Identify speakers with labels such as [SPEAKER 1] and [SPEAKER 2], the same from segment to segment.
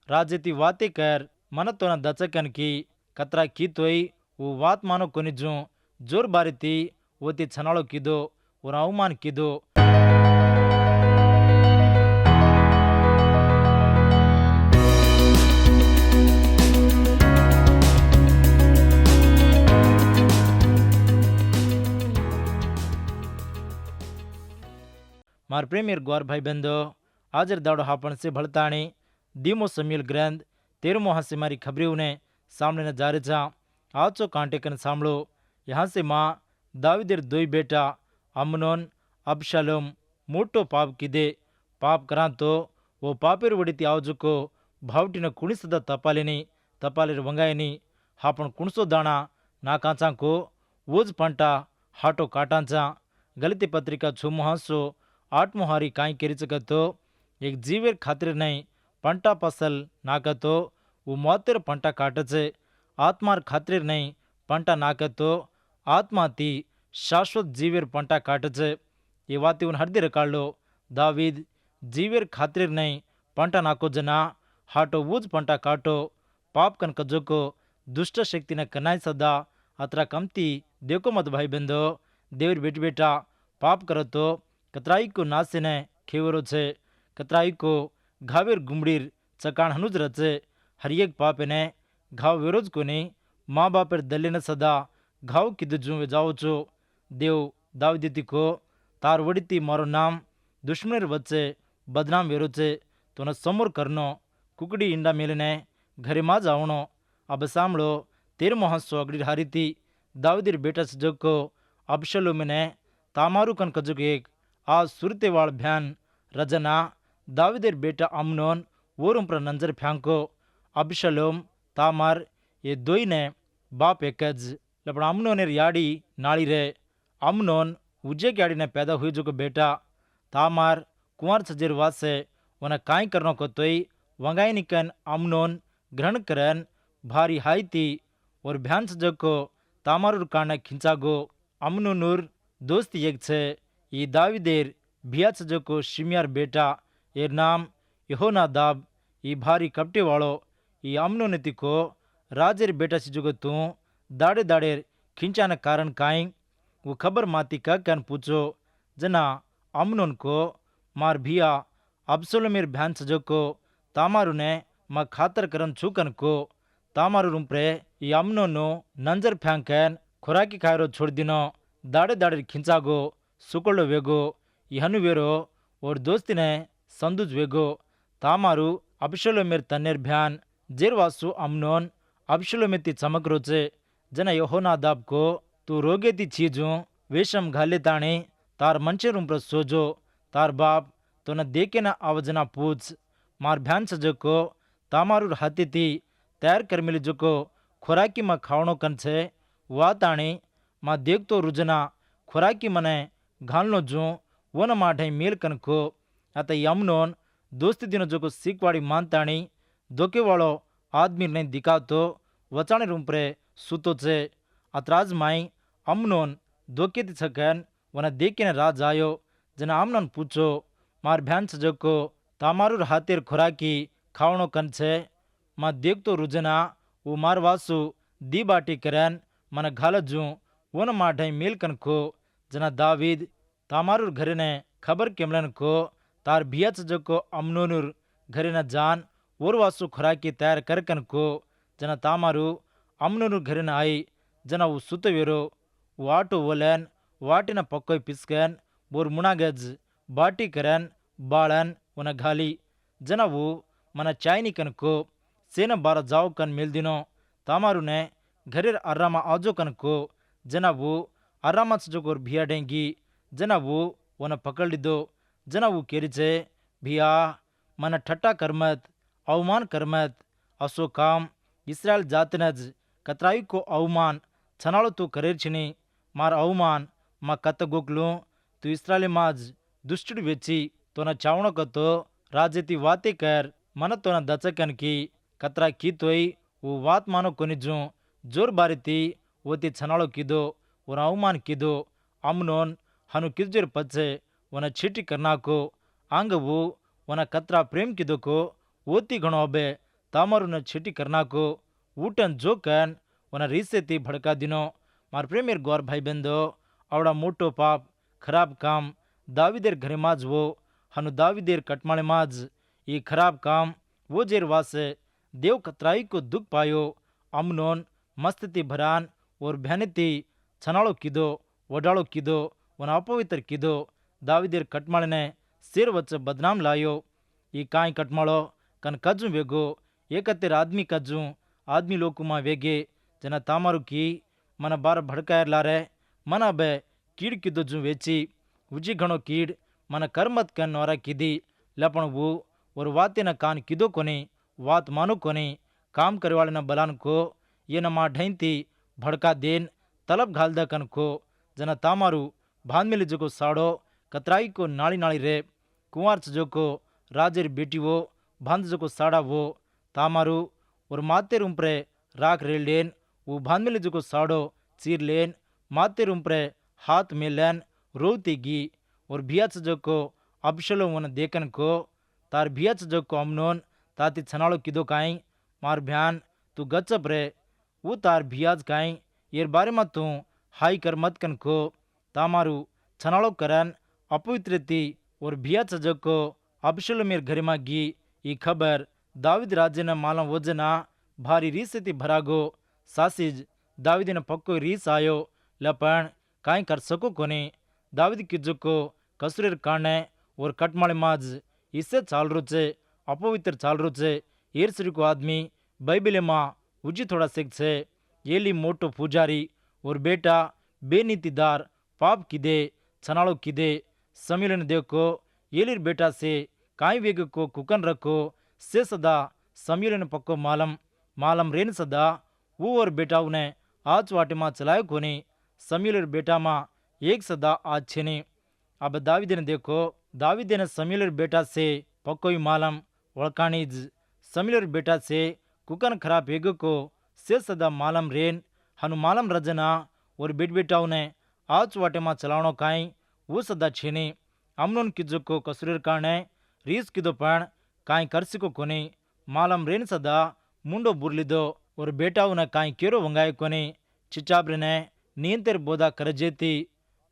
[SPEAKER 1] राजेती वाते कर मन तो न दचकन की कतरा की तोई वो वात मानो कोनिजू जोर बारीती ओती छनालो कीदो और अवमान कीदो। मार प्रेमियर गौर भाई बंदो हाजर दाड़ो हापण से भड़ताणी दीमो समील ग्रंथ 13 हाथ से मारी खबरी उन्हें सामने न जा रहे जा आचो कांटे कन सामलो। यहाँ से माँ दाविदेर दोई बेटा अम्नोन अबशालोम मोटो पाप किदे पाप करा तो वो पापेर वड़ीती आवजो को भावटीन कुणिसदा तपालेनी तपालेर वंगायनी हापण कुणसो दाणा ना कांचा को वोज पंटा हाटो काटांचा। गलती पत्रिका 6:8 हारी काई केरीचकतो एक जीवेर खातिर नहीं पंटा पसल नाकतो वो मोतेर पंटा काटचे आत्मार खातिर नहीं पंटा नाकतो आत्मा ती शाश्वत जीवेर पंटा काटचे। ये वाती उन हरदी रकाळो दावीद जीवेर खातिर नहीं पंटा नाको जना हाटो वूज पंटा काटो पाप कन कजोको दुष्ट शक्ति न कनाई सदा अतरा कमती देखो मत भाई बंदो देवर बेट बेटा पाप करो तो कतराई को नासे ने खेवरो छे कतराई को घावेर गुमड़ीर चकाण हनुज रचे हरियक पाप ने घाव विरोध को नहीं माँ बापर दले न सदा घाव किदजू वे जाओ चो देव दावदीती को तार वड़ीती मारो नाम दुश्मनेर वच्चे बदनाम वेरो छे तो न समोर करनो कुकड़ी इंडा मेलने घरे मा जावणो। अब सामड़ो 13 हाथ अगड़ी हारी थी दाऊदीर बेटा सजग को अबशलोम ने तामारू कन कजुक एक आज सुरते वाल भ्यान रजना दाऊदेर बेटा अम्नोन वोरुम पर नंजर फ्यांको अबशलोम तामार ये दोई ने बाप एकज लपड़ अम्नोनेर याड़ी नाड़ी रे अम्नोन उजे की याड़ी ने पैदा हुई जो को बेटा तामार कुंवर सजेर वासे वना काई करनो को तोई वंगाई निकन अम्नोन ग्रहण करन भारी हाई थी और भ्यान सजग को तामारूर काने खिंचागो अम्नोनुर दोस्त एक छे ये दाविदेर भिया सजग को शिमियार बेटा एर नाम यहोनादाब ये भारी कपटे वालो ये अम्नोनेती को राजेर बेटा सिजुगो तू दाड़े दाड़ेर खिंचाने कारण काई वो खबर माती का कन पूछो जना अम्नोन को मार भिया अबसोलोमेर भ्यान सजग को तामारू ने मा खातर करन छूकन को तामारू रूपरे ये अम्नोनो नंजर फ्यांकन खुराकी खायरो छोड़ दिनो दाड़े दाड़े खिंचागो सुकलो वेगो यहनु वेरो और दोस्ती ने संदुज वेगो तामारू अबशलोमेर तन्नेर भ्यान जेरवासु अम्नोन अबशलोमेती चमक रोचे जना यहोनादाब को तू रोगेती चीजू वेशम घाले ताणी तार मंचे रूपर सोजो तार बाप तो न देखे न आवजना पूछ मार भ्यान सजो को तामारूर हाथी थी तैयार कर मिली जो को खुराकी में खावणो कन छे वा ताणी माँ देख तो रुजना खुराकी मने घालनो जू वो न माठे मेल कन को अत यमनोन दोस्ती दिनो जो को सीखवाड़ी मानताणी धोके वालो आदमी ने दिखा तो वचाने रूपरे सुतो छे अतराज माई अम्नोन धोके ती छकन वना देखे न राज आयो जना अम्नोन पूछो मार भ्यान सजग को तामारूर हाथेर खुराकी खावणो कन छे माँ देख तो रुजना वो मार वासु दी बाटी करन मन घाल जू वो न माठे मेल कन को जना दावीद तामारूर घरे ने खबर केमलन को तार भिया सजग को अम्नोनुर घरे न जान और वासु खुराकी तैयार करकन को जना तामारू अम्नोनुर घरे न आई जना वो सुत वेरो वो आटो वोलन वाटिन पक्कोय पिस्कन बोर मुनागज बाटी करन बाळन उन घाली जना वो मन चायनी कन को सेना बारा जाओ कन मिल दिनो तामारू ने घरेर अर्रामा आजो कन को जना वो अर्रामा सजोगोर भिया डेंगी जना वो वन पकड़ लिदो जना वो केरिचे भिया मन ठट्टा करमत अवमान करमत असो काम इस्राएल जातनज कतराई को अवमान छनालो तू करेर छिनी मार अवमान मा कत गोकलू तू इस्राएली माज दुष्टुड वेची तो न चावणो कतो राजेती वाते कर मन तो न दचकन की कतरा की तोई वो वात मानो कोनिजू जोर बारीती वोती छनालो कीदो वन अवमान कीदो अम्नोन हनु किजर पचे वन चीटी करना को आंग वो वन कतरा प्रेम कीदो को वोती घणो अबे तामारू न छिटी करना को ऊटन जोकन वना रीसे थी भड़का दिनो। मार प्रेमियर गौर भाई बंदो आवड़ा मोटो पाप खराब काम दाविदेर घरे माज वो हनु दाविदेर कटमाळे माज ये खराब काम वो जेर वासे देव कतराई को दुख पायो। अमनोन मस्ती भरान और भ्यानिती छनाळो किदो वडाळो किदो वना अपवित्र किदो दाविदेर कटमाळे ने सिर वच्चे बदनाम लायो। ये काई कटमाळो कन कज्जू वेगो एकतेर आदमी कज्जू आदमी लोकुमा वेगे जना तामारू की मन बार भड़कायर लारे मन बे कीड़ किदो जू वेची उजी घणो कीड़ मन कर्मत कन नोरा किदी लपण वो और वाते न कान किदो कोनी वात मानो कोनी काम करवाले न बलान को ये न मा ढैंती भड़का देन तलब घालदा कन को जना तामारू भान मिली जो को साड़ो कतराई को नाली नाली रे कुंवार जो को राजेर बेटी वो भांद जो को साड़ा वो तामारू और माते रुम्प्रे राख रेल लेन वो भान मिली जो को साड़ो चीर लेन माते रुम्प्रे हाथ में लेन रोती गी और भियाच जो को अबशलो वन देखन को तार भियाच जो को अमनोन ताती छनाड़ो किदो काई मार भ्यान तू गच्चप रे वो तार भियाज काई येर बारे में तू हाई कर मत कन को तामारू छनाड़ो करन अपवित्रती और भियाच जो को अबशलो मेर घरे में गी ये खबर दाविद राजे न मालम वजना भारी रीसेती भरागो सासिज दाविद न पक्को रीस आयो लपण काई कर सको कोनी दाविद की जो को कसुरेर काने और कटमाळे माज इससे चाल रुचे अपवित्र चाल रुचे ईर्ष्री को आदमी बाइबिले माँ उजी थोड़ा सिख छे येली मोटो पुजारी और बेटा बेनीतिदार पाप किदे छनाड़ो किदे समीलन देव को येलिर बेटा से काई वेग को कुकन रखो से सदा समीलन पक्को मालम मालम रेन सदा वो और बेटाऊ ने आज वाटे माँ चलायो कोनी समीलर बेटा माँ एक सदा आज छेनी। अब दाविदे ने देखो दाविदे ने समीलर बेटा से पक्कोई मालम वळकाणीज समीलर बेटा से कुकन खराब एगो को से सदा मालम रेन हनु मालम रजना और बेट बेटाऊ ने आज वाटे माँ चलावणो काई वो सदा छेनी। अमनोन किजो को कसुरेर कारणे रीस किदो पण काई करसिको कोनी मालम रेन सदा मुंडो बुरलिदो और बेटाऊ ने काई केरो वंगाय कोनी चिचाब्रे ने नींतेर बोधा करजेती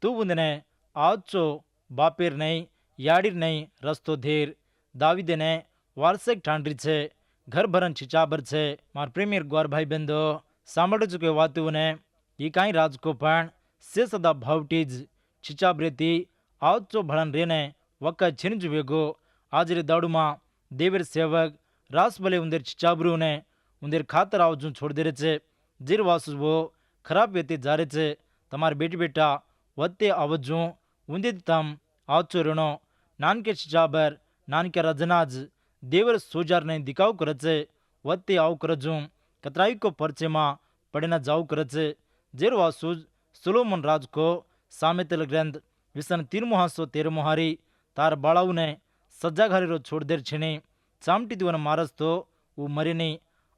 [SPEAKER 1] तू उंदने आजचो बापेर नहीं याडीर नहीं रस्तो धेर दाविदे ने वारसेक ठांडरी छे घर भरन चिचाबर छे। मार प्रेमियर गौर भाई बंदो सांभळो चुके वातु ने ये काई राजको पण से सदा भावटीज चिचाब्रेती आजचो भळन रेने वक्का छिनज वेगो आजरे दाडुमा देवर सेवक रास भले उंदेर चिचाबरू ने उंदेर खातर आवजू छोड़ दे छे जीर वासु वो खराब व्यक्ति जा रहे छे तमार बेटी बेटा वत्ते आवजू उंदे तम आचो रणो नानके चिचाबर नानके रजनाज देवर सोजार ने दिखाव करे छे वत्ते आव करजू कतराई को परचे मां पड़े न जाऊ करे छे जेर वासु सुलोमन राज को सामेतल ग्रंथ विसन 313 हारी तार बाळाऊ ने सज्जा घारेरो छोड़ देर छेनी चामटी दिवन मारस तो वो मरीनी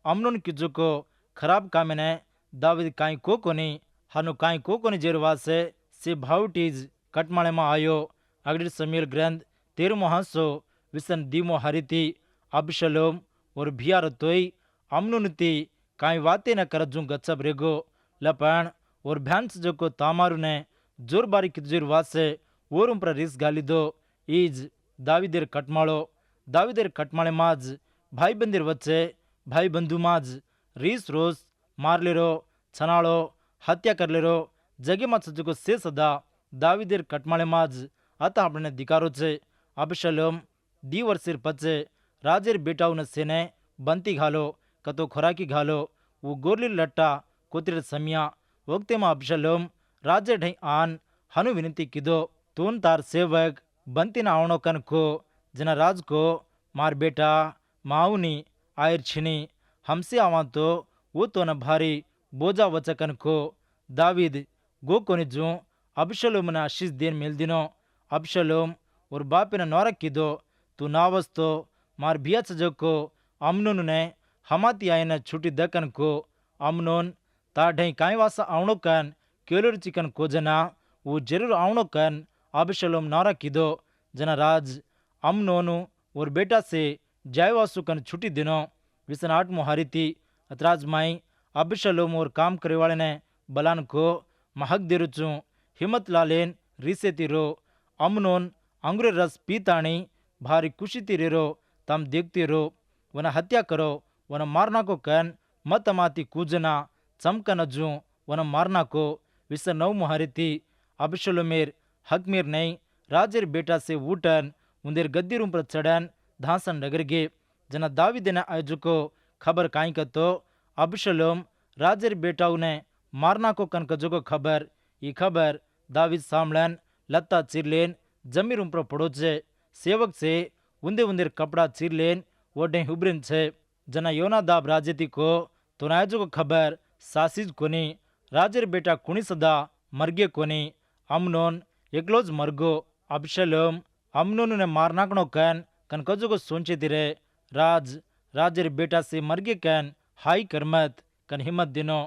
[SPEAKER 1] अमनोन किजो को खराब कामे ने दाविद काई को कोनी हनु काई को कोनी जेर वासे से भावटीज कटमाळे मां आयो। अगड़ी समीर ग्रंथ 13 विसन 2 हरिती अबशलोम और भियार तोई अमनुनती काई वाते न करजू गच्छब रेगो लपण और भ्यांस जो को तामारू ने जोर बारी किजूर वासे ओरुम पर रिस गाली दो ईज दाविदेर कटमाळे माज भाई बंदिर वच्चे भाई बंधु माज रीस रोज मार लेरो छनाळो हत्या कर लेरो जगे मात जो को से सदा दाविदेर कटमाळे माज आता आपने दिकारो छे। अबशलोम 2 वर्षेर पचे राजेर बेटाऊ ने सेने बंती घालो कतो खोराकी घालो वो गोरली लट्टा कोतिर समिया वक्ते में अबशलोम राजे ढई आन हनु विनती किदो तून तार सेवक बंती न आवणो कन को जना राज को मार बेटा माऊनी आयर छिनी हमसे आवा तो वो तो न भारी बोझा वचकन को दाविद गो कोनी जू अबशलोम ने आशीष देन मेल दिनो अबशलोम और बापे ने नौरक किदो तू नावस तो मार भिया सजो को अमनोन ने हमाती आय ने छुट्टी दकन को अमनोन ता ढई काई वासा आवणो कन केलोर चिकन को जना वो जरूर आवणो कन अबशलोम नौरक किदो जना राज अमनोनु और बेटा से जायवासु कन छुट्टी दिनो विसन 8 हरीती अतराज माई अबिशलोम और काम करे वाले ने बलान को महक दिरुचू हिम्मत लालेन रीसेतिरो अमनोन अंगुर रस पीताणी भारी कुशितिरो तम देखतिरो वन हत्या करो वन मारना को कन मत माती कूजना चमकन जू वन मारना को विस 9 हरीती अबिशलोमेर हकमीर नहीं राजेर बेटा से ऊटन उंदेर गद्दीरूम पर चढ़न धासन डगरगे जना दावीदना आयोजको खबर काई कतो अबिशलोम राजेर बेटाऊ ने मारना को कनकजोगो खबर ई खबर दावीद सामलन लत्ता चीरलेन जमीरूम पर पड़ोचे सेवक से उंदे उंदेर कपड़ा चीरलेन वोडे हुब्रिन छे जना योनादाब राजेती को तो आयोजको खबर सासीज कोनी राजेर बेटा कुणी सदा मरगे कोनी अमनोन एकलोज मरगो अबिशलोम अमनोन ने मारनाकणो कन कनकजोगो सोचे तिरे राजेर बेटा से मरगे कन हाई करमत कन हिम्मत दिनो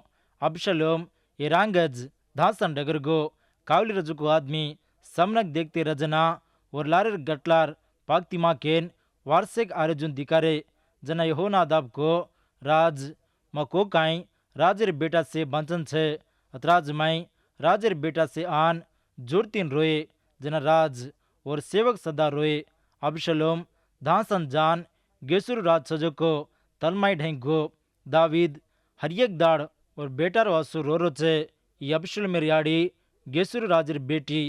[SPEAKER 1] अबिशलोम ये रांगज धासन डगरगो कावली रजुको आदमी समनक देखते रजना और लारेर गटलार पागती माकेन वार्षिक आयोजन दिकारे जना यहोनादाब को राज मको काई राजेर बेटा से बंचन छे अतराज माई राजेर बेटा से आन जोरतीन रोए जना राज और सेवक सदा रोए अबिशलोम धासन जान गेसुर राज सजो तलमाई ढेंगो दावीद हरियक दाड़ और बेटार वासु रो छे ये अबिशलोमेर याड़ी गेसुर राजेर बेटी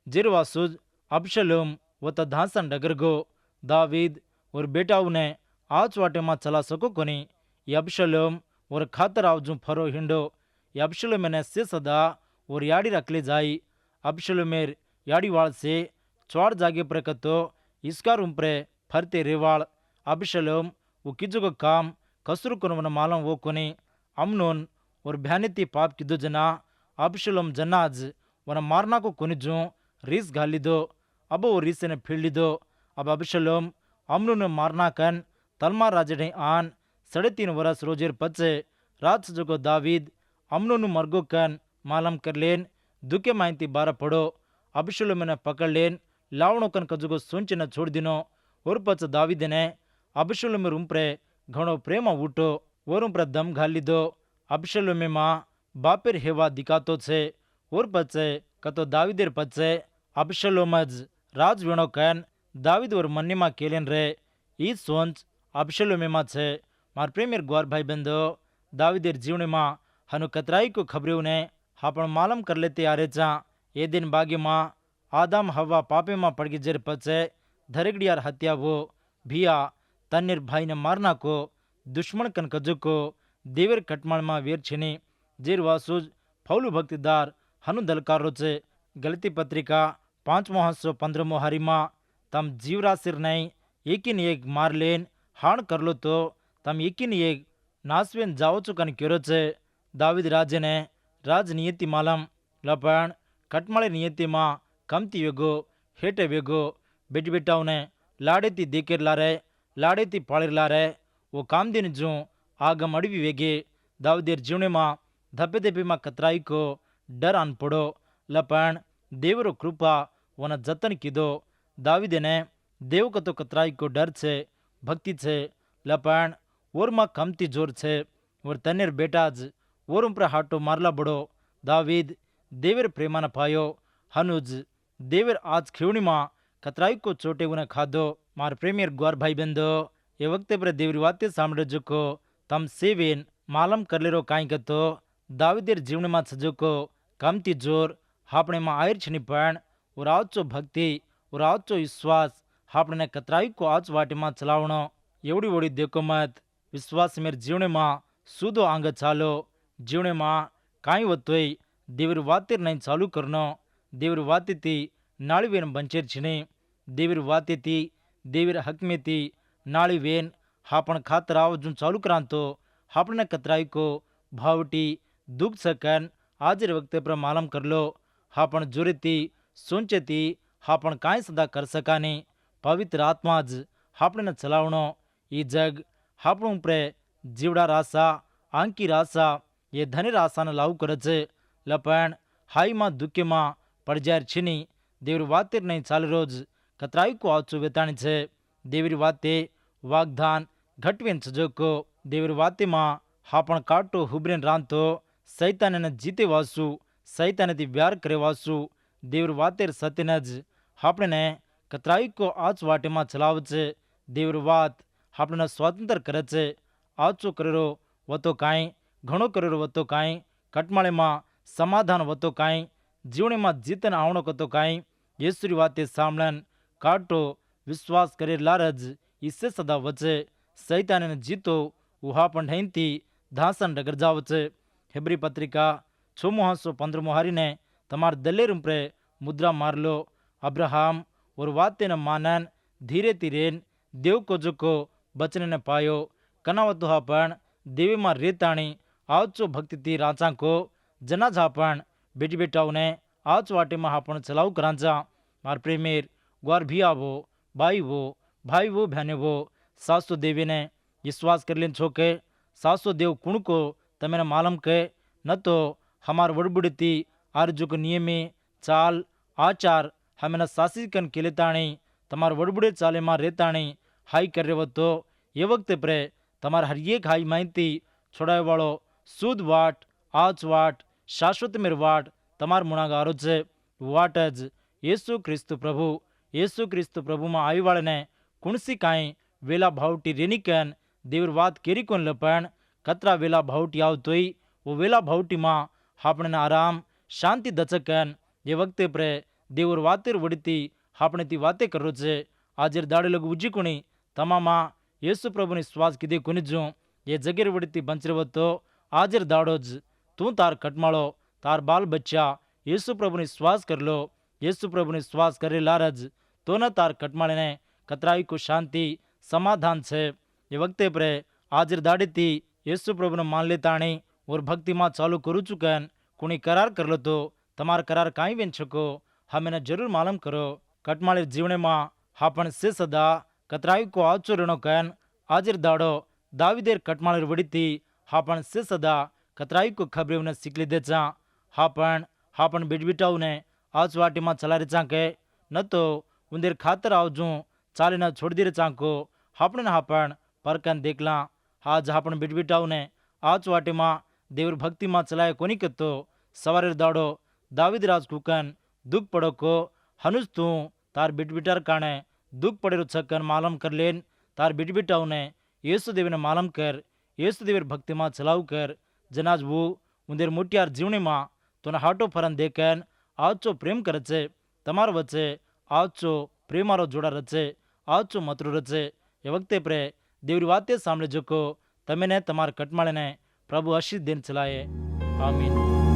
[SPEAKER 1] जिर वासुज अबिशलोम वो त धासन डगरगो दावीद और बेटा उन्हें आज वाटे में चला सको कोनी ये अबिशलोम और खातर आवजू फरो हिंडो ये अबिशलोम ने से सदा और याड़ी रखले जाई अबिशलोमेर याड़ी वाल से चौड़ जागे पर कतो इसका रूपरे फरते रेवाल अबिशलोम वो किजो को काम कसरू कोन मालूम वो कोनी अमनोन और भ्यानिती पाप किदो जना अबिशलोम जनाज वन मारना को कोनिजू रीस घालिदो अब वो रीस ने फिर अब अबिशलोम अमनोन मारना कन तलमार राजडे आन 3.5 वर्ष रोजेर पचे रात सजो दावीद अमनोन मरगो कन मालम कर लेन दुखे माइंती बारा पड़ो अबिशलोम ने पकड़ लेन लावणो कन कजुगो सोच न छोड़ दिनो और पच दावीद ने अबिशलोम रूपरे घणो प्रेम ऊटो और रूपरे दम घालिदो अबिशलोम मां बापेर हेवा दिखातो छे और पचे कतो दावीदेर पचे अबिशलोमज राज वेणो कन दावीद और मन्नी मां केलेन रे ई सोच अबिशलोम मां छे मार प्रेमेर ग्वार भाई बंदो दावीदेर जीवन मां हनु कतराई को खबरों ने हापण मालम कर लेते आ रे चा ये दिन बागे मां आदम हवा पापे मां पड़गी जर पचे धरेगड़ियार हत्या वो भिया तन्नेर भाई ने मारना को दुश्मन कन कजो को देवर कटमाल मां वेर छिनी जेर वासुज फौलू भक्तिदार हनु दलकारो छे गलती पत्रिका 5:15 हारी मां तम जीवरा सिर नहीं एकिन एक मार लेन हाण कर लो तो तम एकिन एक नासवेन जाओ चो कन क्योरो छे दावीद राजे ने राजनीति मालम लपण कटमाळे नियति मां कमती वेगो हेटे वेगो बेटी बेटाओं ने लाड़े ती देखेर लारे लाड़े ती पाड़ेर लारे वो काम दिन जू आगम अड़वी वेगे दाऊदेर जीवने मां धपे धपे मां कतराई को डर आन पड़ो लपण देवरो कृपा वन जतन कीधो दावीद ने देव को तो कतराई को डर छे भक्ति छे लपण और मां कमती जोर छे और तनेर बेटाज और उपर हाटो मारला बड़ो दावीद देवर प्रेमान पायो हनुज देवर आज खिवणी मां कतराई को चोटे उन्हें खादो मार प्रेमियर ग्वार भाई बंदो ये वक्त पर देवरी वाते सामने जुको तम सेवेन मालम कर ले रो काई कतो दावीदेर जीवन मां सजुको कमती जोर हापणे मां आयर छनी पण और आवचो भक्ति और आवचो विश्वास हापणे कतराई को आज वाटे मां चलावणो एवड़ी वोड़ी देखो मत विश्वास मेरे जीवन मां सुधो आंग चालो जीवन मां काई वतोय देवर वातेर नहीं चालू करनो देवर वाते ती नाड़ी वेन बंचेर छिने देवर वाते ती देवर हक में ती नाड़ी वेन हापण खातर आवजून चालू करांतो हापण कतराई को भावटी दुख सकन आजर वक्त पर मालम कर लो हापण जोरेती सोचेती हापण काई सदा कर सकानी पवित्र आत्माज हापण चलावणो ई जग हापण पर जीवड़ा रासा आंकी रासा ये धनी रासा न लाऊ करज लपण हाई मां दुखे मां पड़ जायर छिनी देवरी वातेर नहीं चाल रोज कतराई को आचो वेताणी छे देवरी वाते वाग्दान घटवेन सजो को દેવર વાતેમાં હા પણ કાટો હુબરીને રાંધતો સૈતાનને જીતે વાસુ સૈતાનથી વ્યાર કરે વાસુ દેવર વાતેર સત્યને જ આપણને કતરાઈકો આચ વાટેમાં ચલાવે છે. દેવર વાત આપણને સ્વતંત્ર કરે છે. આચો કરેલો વતો કાંઈ, ઘણો કરેલો વતો કાંઈ, કટમાળેમાં સમાધાન વતો કાંઈ, જીવણીમાં જીતન આવણો કતો કાંઈ, યેસુરી વાતે સાંભળન કાટો વિશ્વાસ કરેલાર જ ઈસે સદા વચ્ચે સૈતાનને જીતો ઉહા પણ ઢૈનથી ધાસન ડગરજાવ છે. હેબ્રી પત્રિકા 6:15 હારીને તમાર દલેર ઉપરે मुद्रा मार लो. अब्राहम और वाते न मानन धीरे धीरे देव को जो को बचने न पायो कनावतो पण देवी मां रेताणी आवचो भक्ति थी राजा को जना झापण बेटी बेटाओं ने आज वाटे में हापण चलाऊ करांचा मार प्रेमेर ग्वार भी आवो भाई वो बहने वो सासो देवी ने विश्वास कर लेन छो के सासो देव कुण को तमें मालूम के न तो हमार वड़बुड़ी थी आरजू को नियमी चाल आचार हमें शासिकन केलेताणी तमार वड़बुड़े चाले मां रेताणी हाई कर रहे तो ये वक्त प्रे तमार हर एक हाई माहिती छोड़ाए वालो शुद्ध वाट आच वाट शाश्वत मेर वाट तमार मुणागारो छे वाट ज येसु क्रिस्तु प्रभु में आई वाले ने कुणसी काई वेला भावटी रेनी कन देवर वात केरी कोन लपण कतरा वेला भावटी आवतोई वो वेला भावटी मां आपने आराम शांति दचकन ये वक्त प्रे देवर वातेर वड़ती आपने ती वाते करो छे आजर दाड़े लोग उजी कुणी तमामा येसु प्रभुनी श्वास कीधे कुनिजू ये जगेर वड़ती बंचरव तो आजर दाड़ो ज तू तार कटमाड़ो तार बाल बच्चा येसु प्रभुनी श्वास कर लो येसु प्रभुनी श्वास करे लारज तो न तार कटमाड़े ने कतराई को शांति समाधान छे ये वक्ते प्रे आजर दाड़े थी येसु प्रभु ने मान लेताणी और भक्ति मां चालू करू चुकन कुणी करार कर लो तो तमार करार काई वेन छको हमें जरूर मालूम करो कटमाळे जीवने मां हापण से सदा कतराई को आचो रणो कन आजर दाड़ो दाविदेर कटमाळे वड़ीती हापण से सदा कतराई को खबरे उन्हें सीख लीधे चा हापण बिटबिटाऊ ने आज वाटी मां चला रे के न तो उंदेर खातर आवजू चाले न छोड़ दे रे को हापण परकन देखला आज हापण बिटबिटाऊ ने आज वाटी मां देवर भक्ति मां चलाए कोनी कतो सवारे दाड़ो दाविद राज कुकन दुख पड़ो को हनुज तू तार बिटबिटार काने दुख पड़े छक्कन मालूम कर लेन तार बिटबिटाऊ ने येसु देवी ने मालूम कर येसु देवर भक्ति मां चलाऊ कर जनाज वो उंदेर मुटियार जीवनी मां तो हाटो फरन देखन आचो प्रेम कर छे तमार वच्चे आचो प्रेमारो जोड़ा रचे आचो मतरो रचे ये वक्ते प्रे देवरी वाते सामने जोको तमेने तमार कटमाळे ने प्रभु आशीष देन चलाए आमीन।